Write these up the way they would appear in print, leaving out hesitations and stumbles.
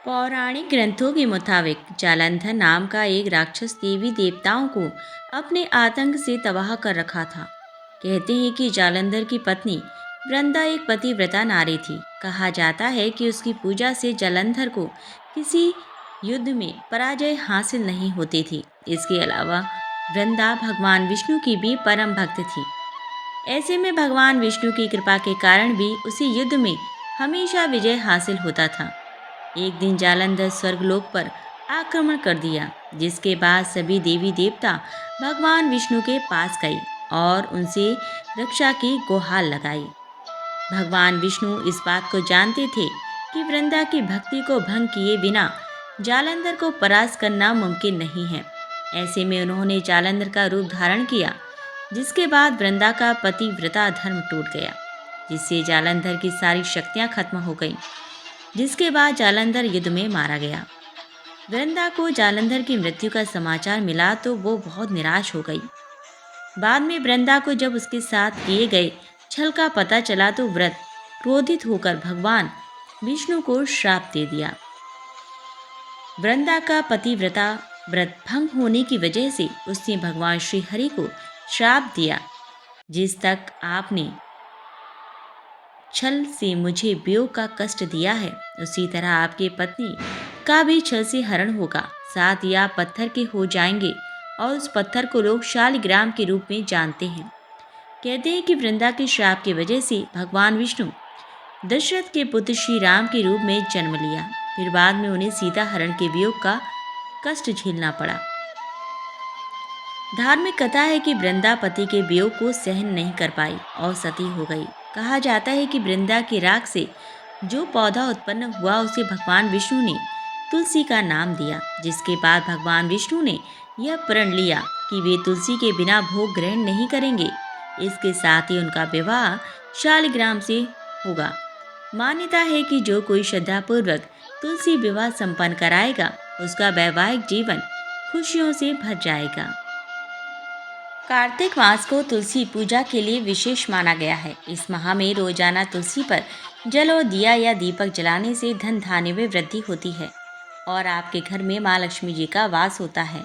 पौराणिक ग्रंथों के मुताबिक जालंधर नाम का एक राक्षस देवी देवताओं को अपने आतंक से तबाह कर रखा था। कहते हैं कि जालंधर की पत्नी वृंदा एक पतिव्रता नारी थी। कहा जाता है कि उसकी पूजा से जालंधर को किसी युद्ध में पराजय हासिल नहीं होती थी। इसके अलावा वृंदा भगवान विष्णु की भी परम भक्त थी। ऐसे में भगवान विष्णु की कृपा के कारण भी उसे युद्ध में हमेशा विजय हासिल होता था। एक दिन जालंधर स्वर्गलोक पर आक्रमण कर दिया, जिसके बाद सभी देवी देवता भगवान विष्णु के पास गए और उनसे रक्षा की गुहार लगाई। भगवान विष्णु इस बात को जानते थे कि वृंदा की भक्ति को भंग किए बिना जालंधर को परास्त करना मुमकिन नहीं है। ऐसे में उन्होंने जालंधर का रूप धारण किया, जिसके बाद वृंदा का पतिव्रता धर्म टूट गया, जिससे जालंधर की सारी शक्तियां खत्म हो गईं। जिसके बाद जालंधर युद्ध में मारा गया। वृंदा को जालंधर की मृत्यु का समाचार मिला तो वो बहुत निराश हो गई। बाद में वृंदा को जब उसके साथ किए गए छल का पता चला तो व्रत क्रोधित होकर भगवान विष्णु को श्राप दे दिया। वृंदा का पतिव्रता व्रत भंग होने की वजह से उसने भगवान श्री हरि को श्राप दिया, जिस तक आपने छल से मुझे वियोग का कष्ट दिया है, उसी तरह आपके पत्नी का भी छल से हरण होगा। साथ ही आप पत्थर के हो जाएंगे और उस पत्थर को लोग शालिग्राम के रूप में जानते हैं। कहते हैं कि वृंदा के श्राप की वजह से भगवान विष्णु दशरथ के पुत्र श्री राम के रूप में जन्म लिया। फिर बाद में उन्हें सीता हरण के वियोग का कष्ट झेलना पड़ा। धार्मिक कथा है कि वृंदा पति के वियोग को सहन नहीं कर पाई और सती हो गई। कहा जाता है कि वृंदा की राख से जो पौधा उत्पन्न हुआ उसे भगवान विष्णु ने तुलसी का नाम दिया, जिसके बाद भगवान विष्णु ने यह प्रण लिया कि वे तुलसी के बिना भोग ग्रहण नहीं करेंगे। इसके साथ ही उनका विवाह शालिग्राम से होगा। मान्यता है कि जो कोई श्रद्धापूर्वक तुलसी विवाह संपन्न कराएगा, उसका वैवाहिक जीवन खुशियों से भर जाएगा। कार्तिक मास को तुलसी पूजा के लिए विशेष माना गया है। इस माह में रोजाना तुलसी पर जल और दिया या दीपक जलाने से धन धान्य में वृद्धि होती है और आपके घर में माँ लक्ष्मी जी का वास होता है।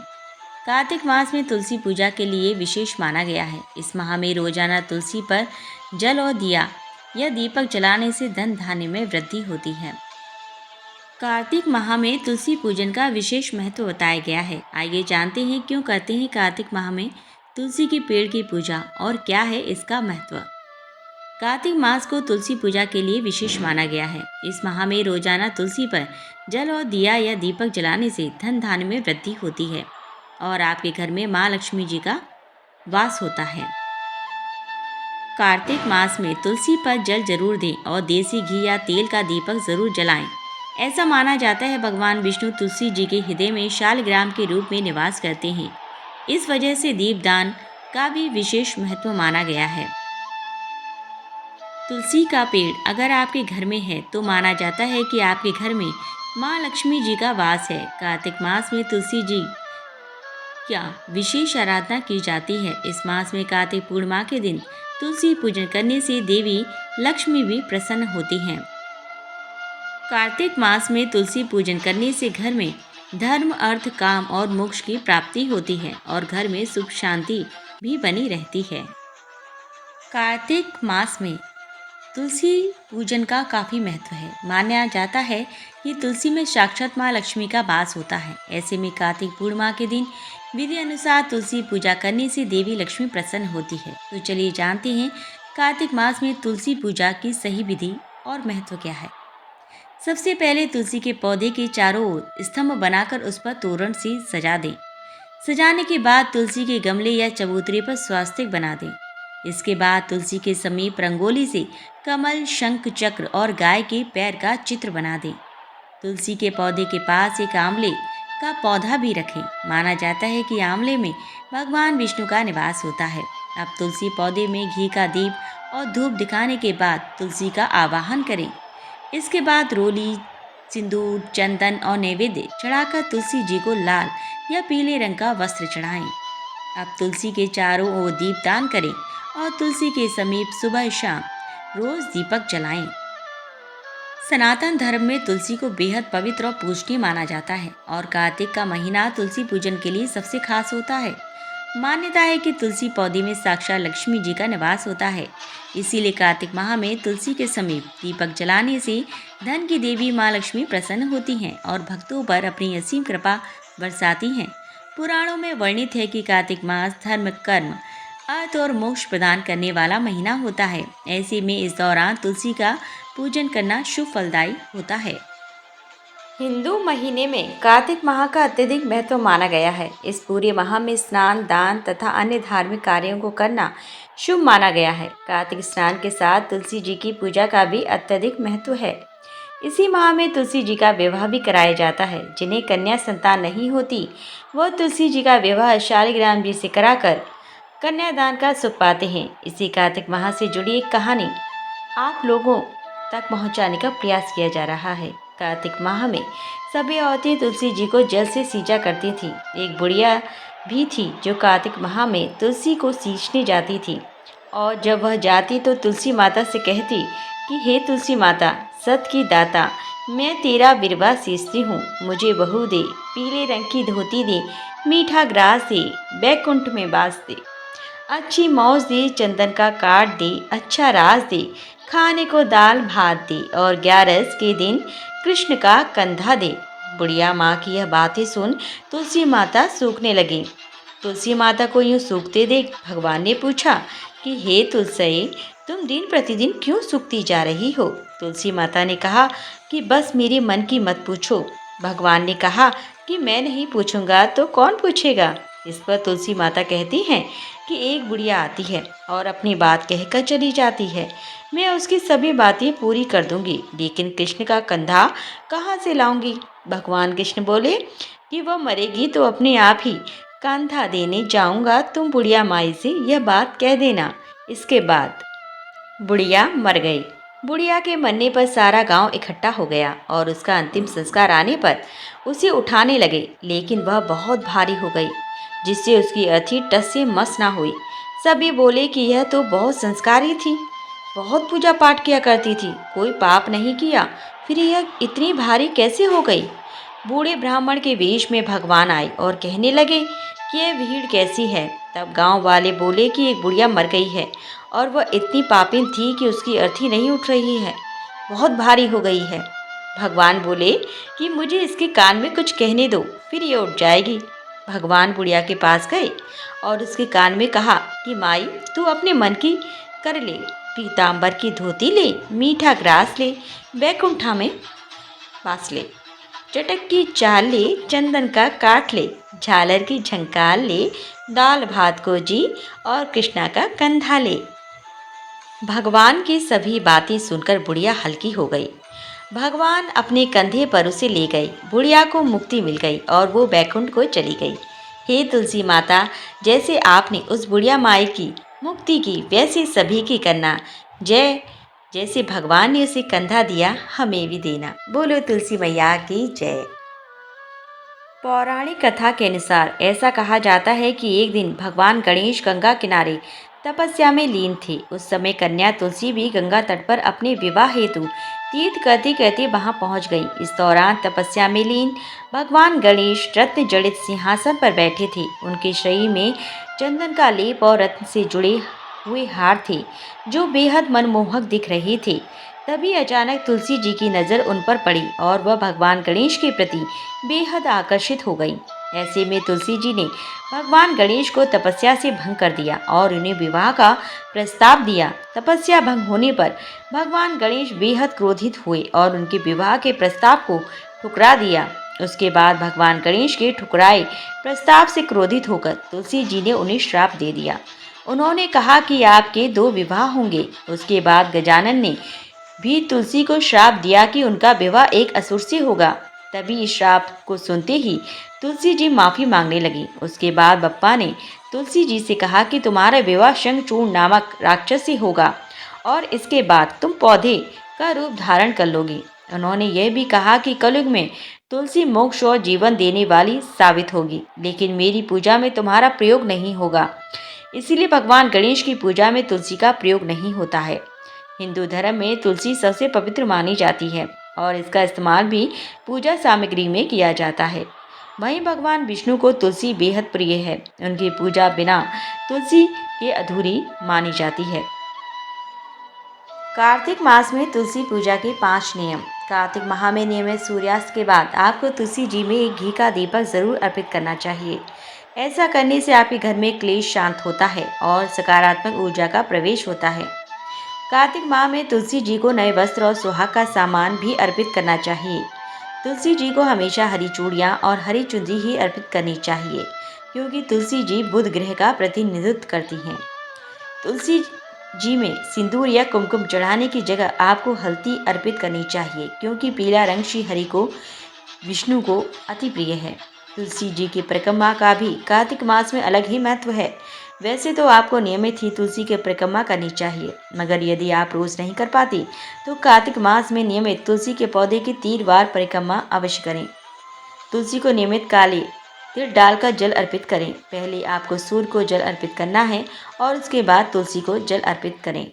कार्तिक मास में तुलसी पूजा के लिए विशेष माना गया है। इस माह में रोजाना तुलसी पर जल और दिया या दीपक जलाने से धन धान्य में वृद्धि होती है। कार्तिक माह में तुलसी पूजन का विशेष महत्व बताया गया है। आइए जानते हैं क्यों करते हैं कार्तिक माह में तुलसी के पेड़ की पूजा और क्या है इसका महत्व। कार्तिक मास को तुलसी पूजा के लिए विशेष माना गया है। इस माह में रोजाना तुलसी पर जल और दिया या दीपक जलाने से धन धान्य में वृद्धि होती है और आपके घर में माँ लक्ष्मी जी का वास होता है। कार्तिक मास में तुलसी पर जल जरूर दें और देसी घी या तेल का दीपक जरूर जलाएं। ऐसा माना जाता है भगवान विष्णु तुलसी जी के हृदय में शालिग्राम के रूप में निवास करते हैं। इस वजह से दीपदान का भी विशेष महत्व माना गया है। तुलसी का पेड़ अगर आपके घर में है तो माना जाता है कि आपके घर में माँ लक्ष्मी जी का वास है। कार्तिक मास में तुलसी जी क्या विशेष आराधना की जाती है। इस मास में कार्तिक पूर्णिमा के दिन तुलसी पूजन करने से देवी लक्ष्मी भी प्रसन्न होती हैं। कार्तिक मास में तुलसी पूजन करने से घर में धर्म, अर्थ, काम और मोक्ष की प्राप्ति होती है और घर में सुख शांति भी बनी रहती है। कार्तिक मास में तुलसी पूजन का काफ़ी महत्व है। माना जाता है कि तुलसी में साक्षात माँ लक्ष्मी का वास होता है। ऐसे में कार्तिक पूर्णिमा के दिन विधि अनुसार तुलसी पूजा करने से देवी लक्ष्मी प्रसन्न होती है। तो चलिए जानते हैं कार्तिक मास में तुलसी पूजा की सही विधि और महत्व क्या है। सबसे पहले तुलसी के पौधे के चारों ओर स्तंभ बनाकर उस पर तोरण से सजा दें। सजाने के बाद तुलसी के गमले या चबूतरे पर स्वास्तिक बना दें। इसके बाद तुलसी के समीप रंगोली से कमल, शंख, चक्र और गाय के पैर का चित्र बना दें। तुलसी के पौधे के पास एक आंवले का पौधा भी रखें। माना जाता है कि आंवले में भगवान विष्णु का निवास होता है। अब तुलसी पौधे में घी का दीप और धूप दिखाने के बाद तुलसी का आवाहन करें। इसके बाद रोली, सिंदूर, चंदन और नैवेद्य चढ़ाकर तुलसी जी को लाल या पीले रंग का वस्त्र चढ़ाएं। अब तुलसी के चारों ओर दीपदान करें और तुलसी के समीप सुबह शाम रोज दीपक जलाएं। सनातन धर्म में तुलसी को बेहद पवित्र और पूजनीय माना जाता है और कार्तिक का महीना तुलसी पूजन के लिए सबसे खास होता है। मान्यता है कि तुलसी पौधे में साक्षात लक्ष्मी जी का निवास होता है। इसीलिए कार्तिक माह में तुलसी के समीप दीपक जलाने से धन की देवी माँ लक्ष्मी प्रसन्न होती हैं और भक्तों पर अपनी असीम कृपा बरसाती हैं। पुराणों में वर्णित है कि कार्तिक मास धर्म, कर्म, अर्थ और मोक्ष प्रदान करने वाला महीना होता है। ऐसे में इस दौरान तुलसी का पूजन करना शुभ फलदायी होता है। हिंदू महीने में कार्तिक माह का अत्यधिक महत्व माना गया है। इस पूरे माह में स्नान, दान तथा अन्य धार्मिक कार्यों को करना शुभ माना गया है। कार्तिक स्नान के साथ तुलसी जी की पूजा का भी अत्यधिक महत्व है। इसी माह में तुलसी जी का विवाह भी कराया जाता है। जिन्हें कन्या संतान नहीं होती, वह तुलसी जी का विवाह शालिग्राम जी से कराकर कन्यादान का सुख पाते हैं। इसी कार्तिक माह से जुड़ी एक कहानी आप लोगों तक पहुंचाने का प्रयास किया जा रहा है। कार्तिक माह में सभी औरतें तुलसी जी को जल से सींचा करती थीं। एक बुढ़िया भी थी जो कार्तिक माह में तुलसी को सींचने जाती थी और जब वह जाती तो तुलसी माता से कहती कि हे तुलसी माता, सत की दाता, मैं तेरा विरवा सींचती हूँ, मुझे बहू दे, पीले रंग की धोती दे, मीठा ग्रास दे, बैकुंठ में बास दे, अच्छी मौज दे, चंदन का काट दे, अच्छा रास दे, खाने को दाल भात दे और 11 के दिन कृष्ण का कंधा दे। बुढ़िया माँ की यह बातें सुन तुलसी माता सूखने लगी। तुलसी माता को यूं सूखते देख भगवान ने पूछा कि हे तुलसी, तुम दिन प्रतिदिन क्यों सूखती जा रही हो? तुलसी माता ने कहा कि बस मेरे मन की मत पूछो। भगवान ने कहा कि मैं नहीं पूछूंगा तो कौन पूछेगा? इस पर तुलसी माता कहती हैं कि एक बुढ़िया आती है और अपनी बात कहकर चली जाती है। मैं उसकी सभी बातें पूरी कर दूंगी, लेकिन कृष्ण का कंधा कहाँ से लाऊंगी? भगवान कृष्ण बोले कि वह मरेगी तो अपने आप ही कंधा देने जाऊंगा, तुम बुढ़िया माई से यह बात कह देना। इसके बाद बुढ़िया मर गई। बुढ़िया के मरने पर सारा गांव इकट्ठा हो गया और उसका अंतिम संस्कार आने पर उसे उठाने लगे, लेकिन वह बहुत भारी हो गई जिससे उसकी अर्थी टस से मस ना हुई। सभी बोले कि यह तो बहुत संस्कारी थी, बहुत पूजा पाठ किया करती थी, कोई पाप नहीं किया, फिर यह इतनी भारी कैसे हो गई? बूढ़े ब्राह्मण के वेश में भगवान आए और कहने लगे कि यह भीड़ कैसी है? तब गांव वाले बोले कि एक बुढ़िया मर गई है और वह इतनी पापिन थी कि उसकी अर्थी नहीं उठ रही है, बहुत भारी हो गई है। भगवान बोले कि मुझे इसके कान में कुछ कहने दो, फिर ये उठ जाएगी। भगवान बुढ़िया के पास गए और उसके कान में कहा कि माई, तू अपने मन की कर ले, पीताम्बर की धोती ले, मीठा ग्रास ले, बैकुंठा में बास ले, चटक की चाल ले, चंदन का काट ले, झालर की झंकार ले, दाल भात को जी और कृष्णा का कंधा ले। भगवान की सभी बातें सुनकर बुढ़िया हल्की हो गई। भगवान अपने कंधे पर उसे ले गए। बुढ़िया को मुक्ति मिल गई और वो बैकुंठ को चली गई। हे तुलसी माता, जैसे आपने उस बुढ़िया माई की मुक्ति की, वैसे सभी की करना। जय, जैसे भगवान ने उसे कंधा दिया, हमें भी देना। बोलो तुलसी मैया की जय। पौराणिक कथा के अनुसार ऐसा कहा जाता है कि एक दिन भगवान गणेश गंगा किनारे तपस्या में लीन थे। उस समय कन्या तुलसी भी गंगा तट पर अपने विवाह हेतु तीर्थ करते करते वहां पहुंच गई। इस दौरान तपस्या में लीन भगवान गणेश रत्न जड़ित सिंहासन पर बैठे थे। उनके शरीर में चंदन का लेप और रत्न से जुड़े हुए हार थे जो बेहद मनमोहक दिख रहे थे। तभी अचानक तुलसी जी की नज़र उन पर पड़ी और वह भगवान गणेश के प्रति बेहद आकर्षित हो गई। ऐसे में तुलसी जी ने भगवान गणेश को तपस्या से भंग कर दिया और उन्हें विवाह का प्रस्ताव दिया। तपस्या भंग होने पर भगवान गणेश बेहद क्रोधित हुए और उनके विवाह के प्रस्ताव को ठुकरा दिया। उसके बाद भगवान गणेश के ठुकराए प्रस्ताव से क्रोधित होकर तुलसी जी ने उन्हें श्राप दे दिया। उन्होंने कहा कि आपके 2 विवाह होंगे। उसके बाद गजानन ने भी तुलसी को श्राप दिया कि उनका विवाह एक असुर से होगा। तभी इस श्राप को सुनते ही तुलसी जी माफ़ी मांगने लगी। उसके बाद बप्पा ने तुलसी जी से कहा कि तुम्हारा विवाह शंखचूर्ण नामक राक्षस से होगा और इसके बाद तुम पौधे का रूप धारण कर लोगी। उन्होंने यह भी कहा कि कलयुग में तुलसी मोक्ष और जीवन देने वाली साबित होगी, लेकिन मेरी पूजा में तुम्हारा प्रयोग नहीं होगा। इसीलिए भगवान गणेश की पूजा में तुलसी का प्रयोग नहीं होता है। हिंदू धर्म में तुलसी सबसे पवित्र मानी जाती है। और इसका इस्तेमाल भी पूजा सामग्री में किया जाता है। वहीं भगवान विष्णु को तुलसी बेहद प्रिय है। उनकी पूजा बिना तुलसी के अधूरी मानी जाती है। कार्तिक मास में तुलसी पूजा के 5 नियम। कार्तिक माह में नियमित सूर्यास्त के बाद आपको तुलसी जी में एक घी का दीपक जरूर अर्पित करना चाहिए। ऐसा करने से आपके घर में क्लेश शांत होता है और सकारात्मक ऊर्जा का प्रवेश होता है। कार्तिक माह में तुलसी जी को नए वस्त्र और सुहाग का सामान भी अर्पित करना चाहिए। तुलसी जी को हमेशा हरी चूड़ियाँ और हरी चुंदरी ही अर्पित करनी चाहिए, क्योंकि तुलसी जी बुध ग्रह का प्रतिनिधित्व करती हैं। तुलसी जी में सिंदूर या कुमकुम चढ़ाने की जगह आपको हल्दी अर्पित करनी चाहिए, क्योंकि पीला रंग श्री हरि को विष्णु को अति प्रिय है। तुलसी जी की परिक्रमा का भी कार्तिक मास में अलग ही महत्व है। वैसे तो आपको नियमित ही तुलसी की परिक्रमा करनी चाहिए, मगर यदि आप रोज नहीं कर पाती तो कार्तिक मास में नियमित तुलसी के पौधे की 3 बार परिक्रमा अवश्य करें। तुलसी को नियमित काले तिल डालकर जल अर्पित करें। पहले आपको सूर्य को जल अर्पित करना है और उसके बाद तुलसी को जल अर्पित करें।